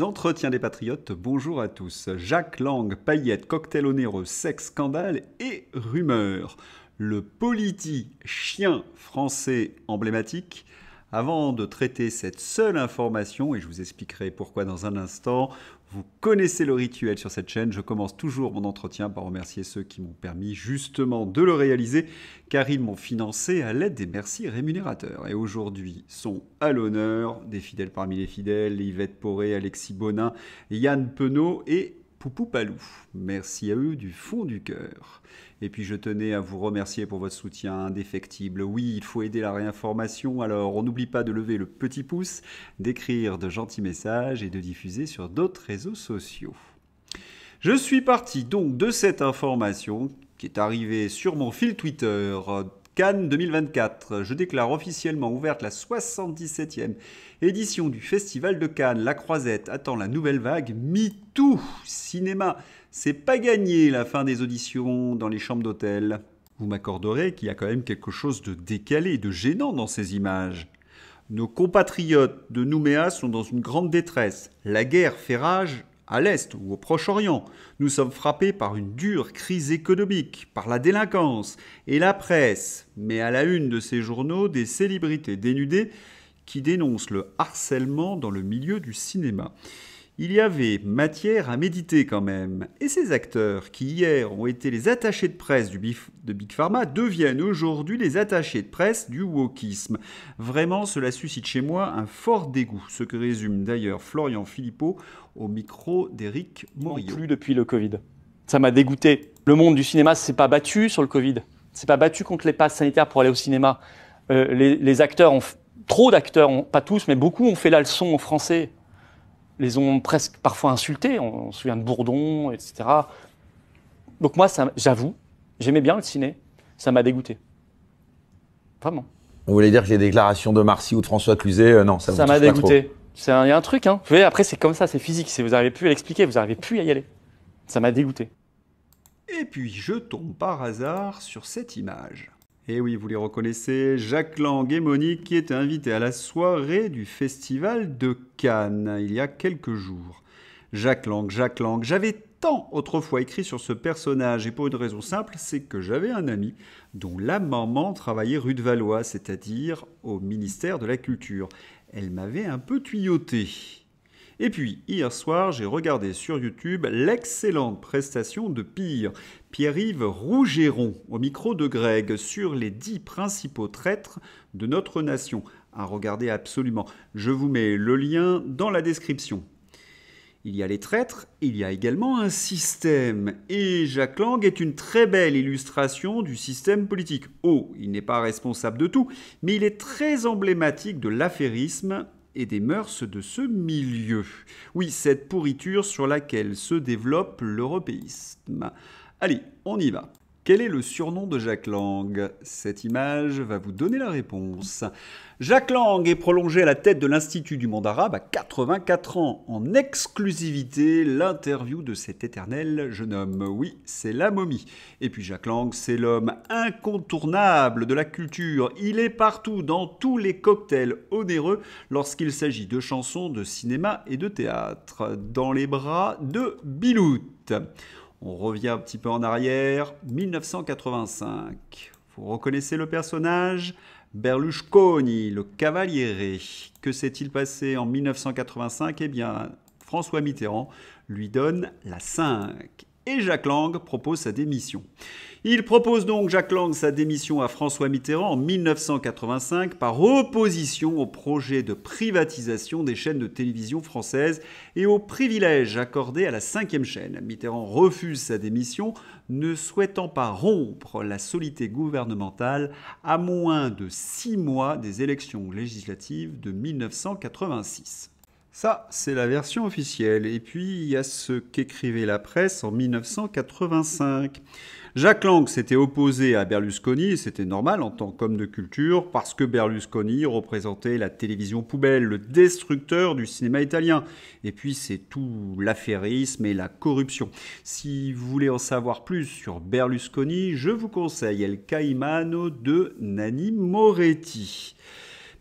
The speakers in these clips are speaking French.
Entretiens des Patriotes, bonjour à tous. Jacques Lang, paillettes, cocktail onéreux, sexe, scandale et rumeurs. Le chien français emblématique. Avant de traiter cette seule information, et je vous expliquerai pourquoi dans un instant, vous connaissez le rituel sur cette chaîne, je commence toujours mon entretien par remercier ceux qui m'ont permis justement de le réaliser, car ils m'ont financé à l'aide des merci rémunérateurs. Et aujourd'hui sont à l'honneur des fidèles parmi les fidèles, Yvette Poré, Alexis Bonin, Yann Penaud et Poupou Palou. Merci à eux du fond du cœur. Et puis je tenais à vous remercier pour votre soutien indéfectible. Oui, il faut aider la réinformation, alors on n'oublie pas de lever le petit pouce, d'écrire de gentils messages et de diffuser sur d'autres réseaux sociaux. Je suis parti donc de cette information qui est arrivée sur mon fil Twitter. Cannes 2024, je déclare officiellement ouverte la 77e édition du Festival de Cannes. La Croisette attend la nouvelle vague MeToo Cinéma. C'est pas gagné la fin des auditions dans les chambres d'hôtel. Vous m'accorderez qu'il y a quand même quelque chose de décalé, de gênant dans ces images. Nos compatriotes de Nouméa sont dans une grande détresse. La guerre fait rage à l'Est ou au Proche-Orient. Nous sommes frappés par une dure crise économique, par la délinquance et la presse. Mais à la une de ces journaux, des célébrités dénudées qui dénoncent le harcèlement dans le milieu du cinéma. Il y avait matière à méditer quand même. Et ces acteurs, qui hier ont été les attachés de presse de Big Pharma, deviennent aujourd'hui les attachés de presse du wokisme. Vraiment, cela suscite chez moi un fort dégoût, ce que résume d'ailleurs Florian Philippot au micro d'Éric Morillo. Non plus depuis le Covid. Ça m'a dégoûté. Le monde du cinéma s'est pas battu sur le Covid. C'est pas battu contre les passes sanitaires pour aller au cinéma. Les acteurs, trop d'acteurs, pas tous, mais beaucoup ont fait la leçon aux Français. Les ont presque parfois insultés, on se souvient de Bourdon, etc. Donc moi, j'avoue, j'aimais bien le ciné, ça m'a dégoûté. Vraiment. Vous voulez dire que les déclarations de Marcy ou de François Cluzet, non, ça m'a dégoûté. Il y a un truc, hein. Vous voyez, après c'est comme ça, c'est physique, vous n'arrivez plus à l'expliquer, vous n'arrivez plus à y aller. Ça m'a dégoûté. Et puis je tombe par hasard sur cette image. Et oui, vous les reconnaissez, Jacques Lang et Monique qui étaient invités à la soirée du Festival de Cannes il y a quelques jours. Jacques Lang, j'avais tant autrefois écrit sur ce personnage et pour une raison simple, c'est que j'avais un ami dont la maman travaillait rue de Valois, c'est-à-dire au ministère de la Culture. Elle m'avait un peu tuyauté. Et puis, hier soir, j'ai regardé sur YouTube l'excellente prestation de Pierre-Yves Rougeron, au micro de Greg, sur les 10 principaux traîtres de notre nation. À regarder absolument. Je vous mets le lien dans la description. Il y a les traîtres, il y a également un système. Et Jacques Lang est une très belle illustration du système politique. Oh, il n'est pas responsable de tout, mais il est très emblématique de l'affairisme et des mœurs de ce milieu. Oui, cette pourriture sur laquelle se développe l'européisme. Allez, on y va. Quel est le surnom de Jacques Lang? Cette image va vous donner la réponse. Jacques Lang est prolongé à la tête de l'Institut du monde arabe à 84 ans. En exclusivité, l'interview de cet éternel jeune homme. Oui, c'est la momie. Et puis Jacques Lang, c'est l'homme incontournable de la culture. Il est partout, dans tous les cocktails onéreux, lorsqu'il s'agit de chansons, de cinéma et de théâtre. Dans les bras de Bilout. On revient un petit peu en arrière, 1985. Vous reconnaissez le personnage? Berlusconi, le cavaliere. Que s'est-il passé en 1985? Eh bien, François Mitterrand lui donne la 5. Et Jacques Lang propose sa démission. Il propose donc, Jacques Lang, sa démission à François Mitterrand en 1985 par opposition au projet de privatisation des chaînes de télévision françaises et aux privilèges accordés à la 5e chaîne. Mitterrand refuse sa démission, ne souhaitant pas rompre la solidité gouvernementale à moins de 6 mois des élections législatives de 1986. Ça, c'est la version officielle. Et puis, il y a ce qu'écrivait la presse en 1985. Jacques Lang s'était opposé à Berlusconi, et c'était normal en tant qu'homme de culture, parce que Berlusconi représentait la télévision poubelle, le destructeur du cinéma italien. Et puis, c'est tout l'affairisme et la corruption. Si vous voulez en savoir plus sur Berlusconi, je vous conseille El Caimano de Nanni Moretti.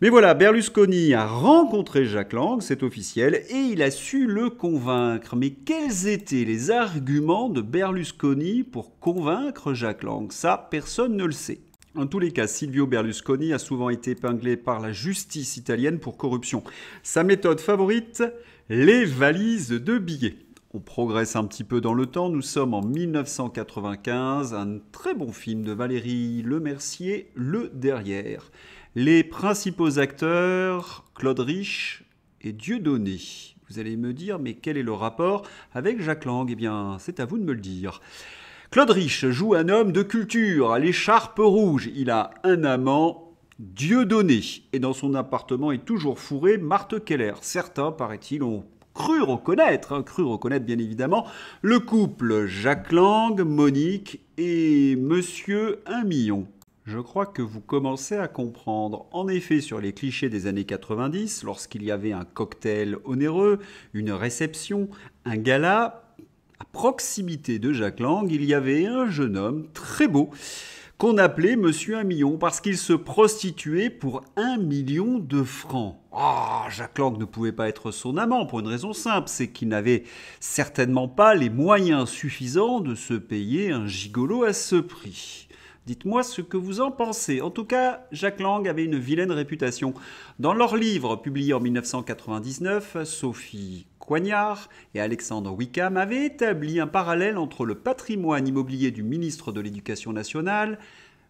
Mais voilà, Berlusconi a rencontré Jack Lang, c'est officiel, et il a su le convaincre. Mais quels étaient les arguments de Berlusconi pour convaincre Jack Lang? Ça, personne ne le sait. En tous les cas, Silvio Berlusconi a souvent été épinglé par la justice italienne pour corruption. Sa méthode favorite, les valises de billets. On progresse un petit peu dans le temps, nous sommes en 1995, un très bon film de Valérie Lemercier, Le Derrière. Les principaux acteurs, Claude Rich et Dieudonné. Vous allez me dire, mais quel est le rapport avec Jack Lang? Eh bien, c'est à vous de me le dire. Claude Rich joue un homme de culture, à l'écharpe rouge. Il a un amant, Dieudonné. Et dans son appartement est toujours fourré Marthe Keller. Certains, paraît-il, ont cru reconnaître bien évidemment, le couple Jack Lang, Monique et Monsieur 1 million. Je crois que vous commencez à comprendre. En effet, sur les clichés des années 90, lorsqu'il y avait un cocktail onéreux, une réception, un gala, à proximité de Jack Lang, il y avait un jeune homme très beau qu'on appelait Monsieur 1 million parce qu'il se prostituait pour 1 million de francs. Jack Lang ne pouvait pas être son amant pour une raison simple, c'est qu'il n'avait certainement pas les moyens suffisants de se payer un gigolo à ce prix. Dites-moi ce que vous en pensez. En tout cas, Jack Lang avait une vilaine réputation. Dans leur livre publié en 1999, Sophie Coignard et Alexandre Wickham avaient établi un parallèle entre le patrimoine immobilier du ministre de l'Éducation nationale,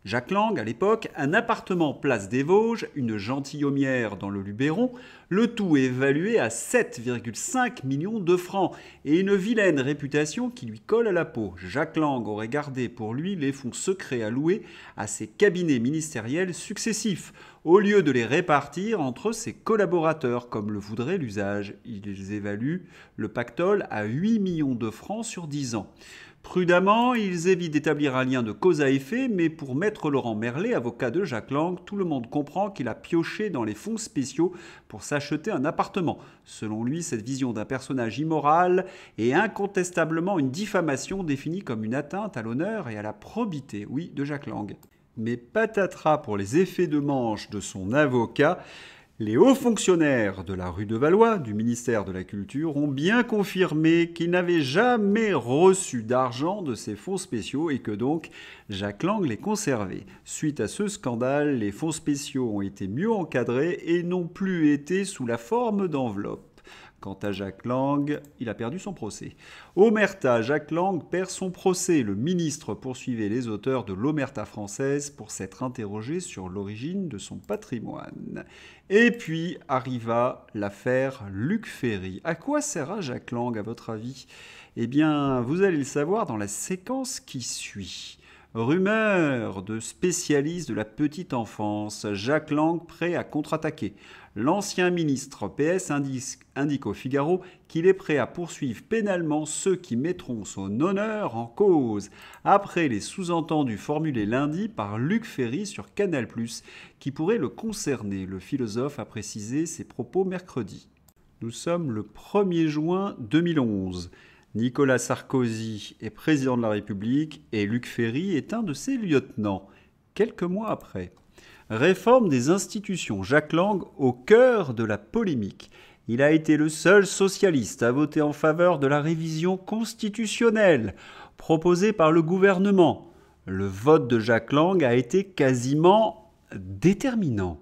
Jack Lang, à l'époque, un appartement place des Vosges, une gentilhommière dans le Luberon, le tout évalué à 7,5 millions de francs et une vilaine réputation qui lui colle à la peau. Jack Lang aurait gardé pour lui les fonds secrets alloués à ses cabinets ministériels successifs, au lieu de les répartir entre ses collaborateurs, comme le voudrait l'usage. Ils évaluent le pactole à 8 millions de francs sur 10 ans. Prudemment, ils évitent d'établir un lien de cause à effet, mais pour maître Laurent Merlet, avocat de Jack Lang, tout le monde comprend qu'il a pioché dans les fonds spéciaux pour s'acheter un appartement. Selon lui, cette vision d'un personnage immoral est incontestablement une diffamation définie comme une atteinte à l'honneur et à la probité, oui, de Jack Lang. Mais patatras pour les effets de manche de son avocat, les hauts fonctionnaires de la rue de Valois, du ministère de la Culture, ont bien confirmé qu'ils n'avaient jamais reçu d'argent de ces fonds spéciaux et que donc Jack Lang les conservait. Suite à ce scandale, les fonds spéciaux ont été mieux encadrés et n'ont plus été sous la forme d'enveloppes. Quant à Jack Lang, il a perdu son procès. Omerta, Jack Lang perd son procès. Le ministre poursuivait les auteurs de l'Omerta française pour s'être interrogé sur l'origine de son patrimoine. Et puis arriva l'affaire Luc Ferry. À quoi sert Jack Lang, à votre avis? Eh bien, vous allez le savoir dans la séquence qui suit. Rumeur de spécialistes de la petite enfance, Jack Lang prêt à contre-attaquer. L'ancien ministre PS indique au Figaro qu'il est prêt à poursuivre pénalement ceux qui mettront son honneur en cause, après les sous-entendus formulés lundi par Luc Ferry sur Canal+, qui pourraient le concerner. Le philosophe a précisé ses propos mercredi. Nous sommes le 1er juin 2011. Nicolas Sarkozy est président de la République et Luc Ferry est un de ses lieutenants, quelques mois après. Réforme des institutions, Jack Lang au cœur de la polémique. Il a été le seul socialiste à voter en faveur de la révision constitutionnelle proposée par le gouvernement. Le vote de Jack Lang a été quasiment déterminant,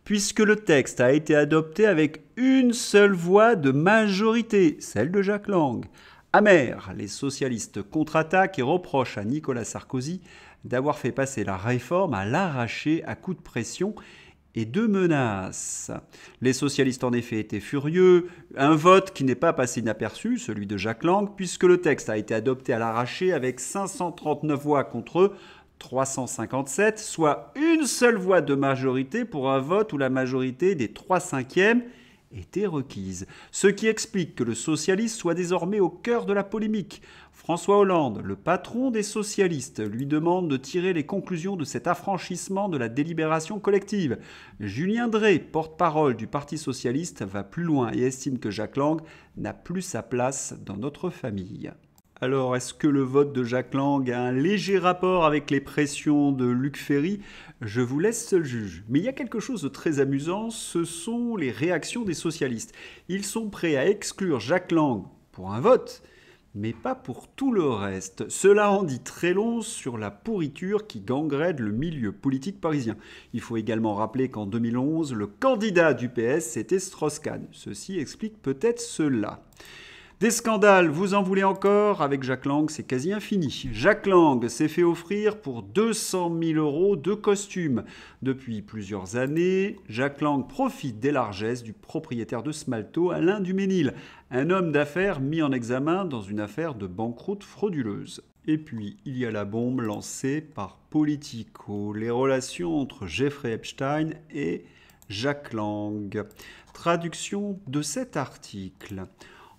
puisque le texte a été adopté avec une seule voix de majorité, celle de Jack Lang. Amers, les socialistes contre-attaquent et reprochent à Nicolas Sarkozy d'avoir fait passer la réforme à l'arraché à coups de pression et de menaces. Les socialistes en effet étaient furieux, un vote qui n'est pas passé inaperçu, celui de Jack Lang, puisque le texte a été adopté à l'arraché avec 539 voix contre 357, soit une seule voix de majorité pour un vote où la majorité des 3/5 était requise. Ce qui explique que le socialiste soit désormais au cœur de la polémique. François Hollande, le patron des socialistes, lui demande de tirer les conclusions de cet affranchissement de la délibération collective. Julien Drey, porte-parole du Parti socialiste, va plus loin et estime que Jack Lang n'a plus sa place dans notre famille. Alors, est-ce que le vote de Jack Lang a un léger rapport avec les pressions de Luc Ferry? Je vous laisse seul juge. Mais il y a quelque chose de très amusant, ce sont les réactions des socialistes. Ils sont prêts à exclure Jack Lang pour un vote, mais pas pour tout le reste. Cela en dit très long sur la pourriture qui gangrène le milieu politique parisien. Il faut également rappeler qu'en 2011, le candidat du PS, c'était Strauss-Kahn. Ceci explique peut-être cela. Des scandales, vous en voulez encore? Avec Jack Lang, c'est quasi infini. Jack Lang s'est fait offrir pour 200 000 euros de costumes. Depuis plusieurs années, Jack Lang profite des largesses du propriétaire de Smalto, Alain Duménil, un homme d'affaires mis en examen dans une affaire de banqueroute frauduleuse. Et puis, il y a la bombe lancée par Politico, les relations entre Jeffrey Epstein et Jack Lang. Traduction de cet article.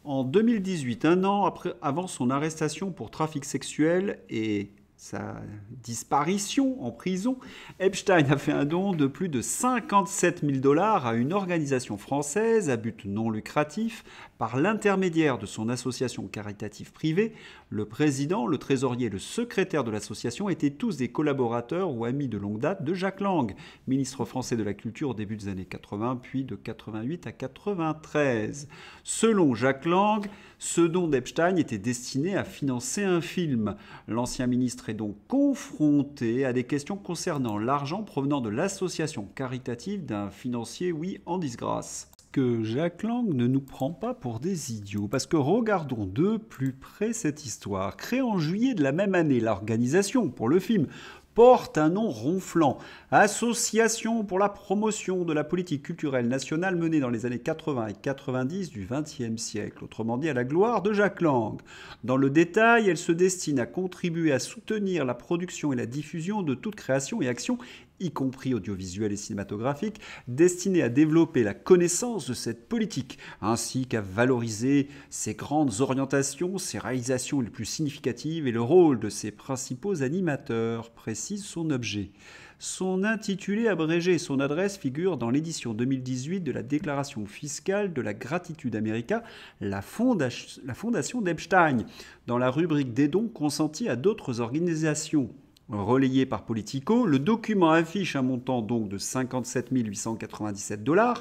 En 2018, un an avant son arrestation pour trafic sexuel et sa disparition en prison, Epstein a fait un don de plus de 57 000 $ à une organisation française à but non lucratif par l'intermédiaire de son association caritative privée. Le président, le trésorier et le secrétaire de l'association étaient tous des collaborateurs ou amis de longue date de Jack Lang, ministre français de la Culture au début des années 80, puis de 88 à 93. Selon Jack Lang, ce don d'Epstein était destiné à financer un film. L'ancien ministre est donc confronté à des questions concernant l'argent provenant de l'association caritative d'un financier, oui, en disgrâce. Que Jack Lang ne nous prend pas pour des idiots, parce que regardons de plus près cette histoire. Créée en juillet de la même année, l'organisation pour le film porte un nom ronflant. Association pour la promotion de la politique culturelle nationale menée dans les années 80 et 90 du XXe siècle, autrement dit à la gloire de Jack Lang. Dans le détail, elle se destine à contribuer à soutenir la production et la diffusion de toute création et action, y compris audiovisuelle et cinématographique, destinée à développer la connaissance de cette politique, ainsi qu'à valoriser ses grandes orientations, ses réalisations les plus significatives et le rôle de ses principaux animateurs, précise son objet. Son intitulé abrégé et son adresse figurent dans l'édition 2018 de la déclaration fiscale de la Gratitude America, la fondation d'Epstein, dans la rubrique des dons consentis à d'autres organisations. Relayé par Politico, le document affiche un montant donc de 57 897 $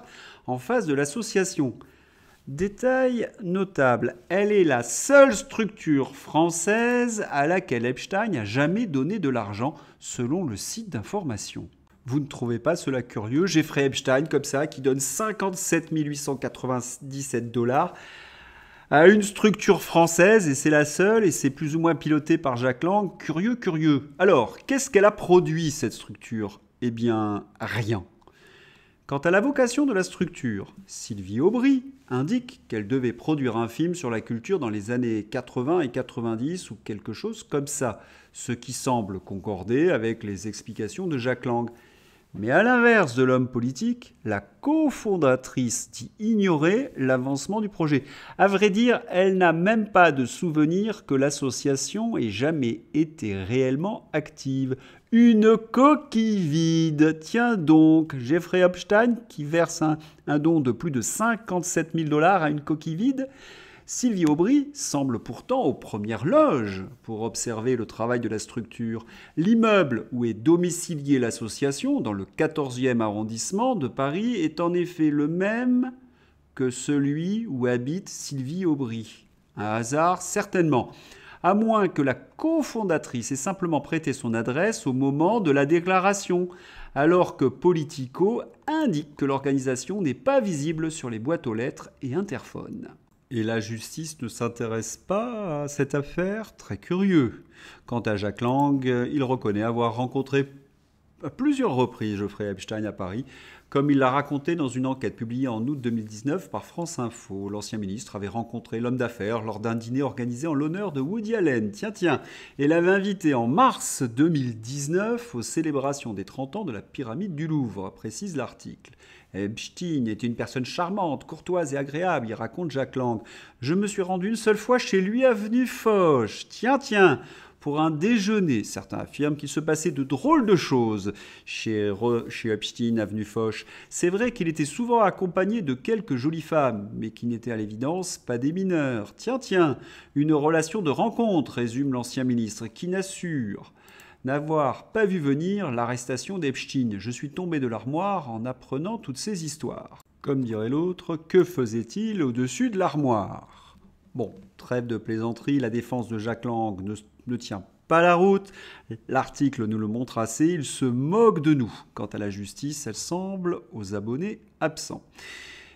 en face de l'association. Détail notable, elle est la seule structure française à laquelle Epstein n'a jamais donné de l'argent, selon le site d'information. Vous ne trouvez pas cela curieux? Jeffrey Epstein, comme ça, qui donne 57 897 $ à une structure française, et c'est la seule, et c'est plus ou moins piloté par Jack Lang. Curieux, curieux. Alors, qu'est-ce qu'elle a produit, cette structure? Eh bien, rien. Quant à la vocation de la structure, Sylvie Aubry indique qu'elle devait produire un film sur la culture dans les années 80 et 90 ou quelque chose comme ça, ce qui semble concorder avec les explications de Jack Lang. Mais à l'inverse de l'homme politique, la cofondatrice dit ignorer l'avancement du projet. À vrai dire, elle n'a même pas de souvenir que l'association ait jamais été réellement active. Une coquille vide. Tiens donc, Jeffrey Epstein qui verse un don de plus de 57 000 $ à une coquille vide. Sylvie Aubry semble pourtant aux premières loges pour observer le travail de la structure. L'immeuble où est domiciliée l'association, dans le 14e arrondissement de Paris, est en effet le même que celui où habite Sylvie Aubry. Un hasard, certainement. À moins que la cofondatrice ait simplement prêté son adresse au moment de la déclaration, alors que Politico indique que l'organisation n'est pas visible sur les boîtes aux lettres et interphones. Et la justice ne s'intéresse pas à cette affaire? Très curieux. Quant à Jack Lang, il reconnaît avoir rencontré à plusieurs reprises Jeffrey Epstein à Paris, comme il l'a raconté dans une enquête publiée en août 2019 par France Info. L'ancien ministre avait rencontré l'homme d'affaires lors d'un dîner organisé en l'honneur de Woody Allen. Tiens, et l'avait invité en mars 2019 aux célébrations des 30 ans de la pyramide du Louvre, précise l'article. Epstein était une personne charmante, courtoise et agréable, il raconte Jack Lang. Je me suis rendu une seule fois chez lui avenue Foch. Tiens. pour un déjeuner. Certains affirment qu'il se passait de drôles de choses chez Epstein, avenue Foch. C'est vrai qu'il était souvent accompagné de quelques jolies femmes, mais qui n'étaient à l'évidence pas des mineurs. Tiens, une relation de rencontre, résume l'ancien ministre, qui n'assure n'avoir pas vu venir l'arrestation d'Epstein. Je suis tombé de l'armoire en apprenant toutes ces histoires. Comme dirait l'autre, que faisait-il au-dessus de l'armoire? Bon, trêve de plaisanterie, la défense de Jack Lang ne tient pas la route. L'article nous le montre assez, il se moque de nous. Quant à la justice, elle semble aux abonnés absents.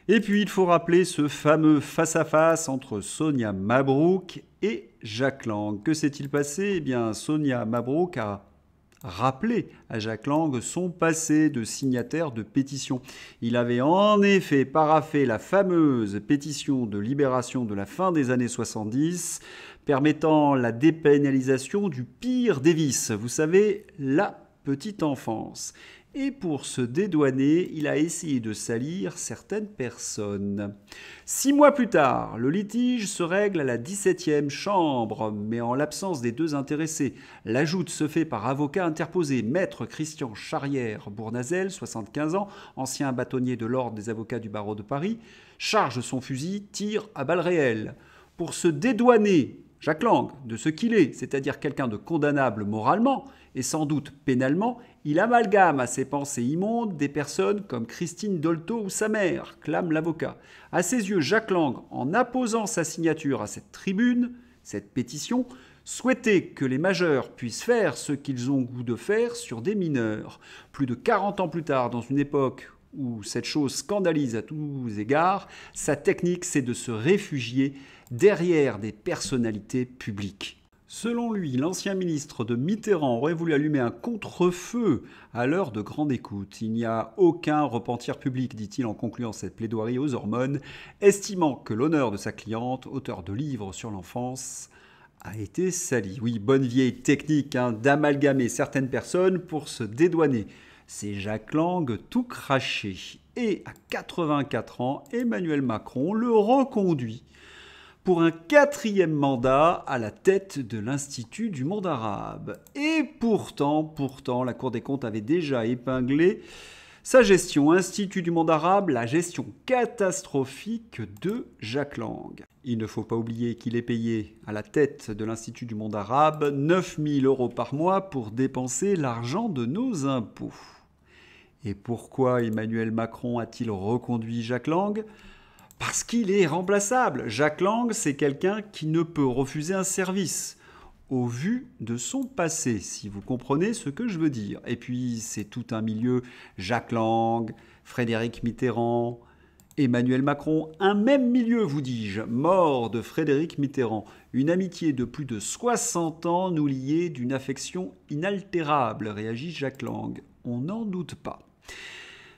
Et puis, il faut rappeler ce fameux face-à-face entre Sonia Mabrouk et Jack Lang. Que s'est-il passé? Eh bien, Sonia Mabrouk a rappelé à Jack Lang son passé de signataire de pétition. Il avait en effet paraphé la fameuse pétition de libération de la fin des années 70, permettant la dépénalisation du pire des vices. Vous savez, la petite enfance. Et pour se dédouaner, il a essayé de salir certaines personnes. 6 mois plus tard, le litige se règle à la 17e chambre, mais en l'absence des deux intéressés. La joute se fait par avocat interposé, maître Christian Charrière-Bournazel, 75 ans, ancien bâtonnier de l'ordre des avocats du barreau de Paris, charge son fusil, tire à balles réelles. Pour se dédouaner, Jack Lang, de ce qu'il est, c'est-à-dire quelqu'un de condamnable moralement et sans doute pénalement, il amalgame à ses pensées immondes des personnes comme Christine Dolto ou sa mère, clame l'avocat. À ses yeux, Jack Lang, en apposant sa signature à cette tribune, cette pétition, souhaitait que les majeurs puissent faire ce qu'ils ont goût de faire sur des mineurs. Plus de 40 ans plus tard, dans une époque où cette chose scandalise à tous égards, sa technique, c'est de se réfugier derrière des personnalités publiques. Selon lui, l'ancien ministre de Mitterrand aurait voulu allumer un contre-feu à l'heure de grande écoute. Il n'y a aucun repentir public, dit-il en concluant cette plaidoirie aux hormones, estimant que l'honneur de sa cliente, auteur de livres sur l'enfance, a été sali. Oui, bonne vieille technique d'amalgamer certaines personnes pour se dédouaner. C'est Jack Lang tout craché. Et à 84 ans, Emmanuel Macron le reconduit pour un 4e mandat à la tête de l'Institut du monde arabe. Et pourtant, la Cour des comptes avait déjà épinglé sa gestion. Institut du monde arabe, la gestion catastrophique de Jack Lang. Il ne faut pas oublier qu'il est payé à la tête de l'Institut du monde arabe 9 000 € par mois pour dépenser l'argent de nos impôts. Et pourquoi Emmanuel Macron a-t-il reconduit Jack Lang ? Parce qu'il est remplaçable. Jack Lang, c'est quelqu'un qui ne peut refuser un service, au vu de son passé, si vous comprenez ce que je veux dire. Et puis, c'est tout un milieu, Jack Lang, Frédéric Mitterrand, Emmanuel Macron, un même milieu, vous dis-je, mort de Frédéric Mitterrand. Une amitié de plus de 60 ans nous liait d'une affection inaltérable, réagit Jack Lang. On n'en doute pas.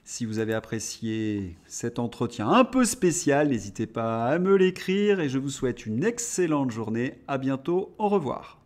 Si vous avez apprécié cet entretien un peu spécial, n'hésitez pas à me l'écrire et je vous souhaite une excellente journée. À bientôt, au revoir.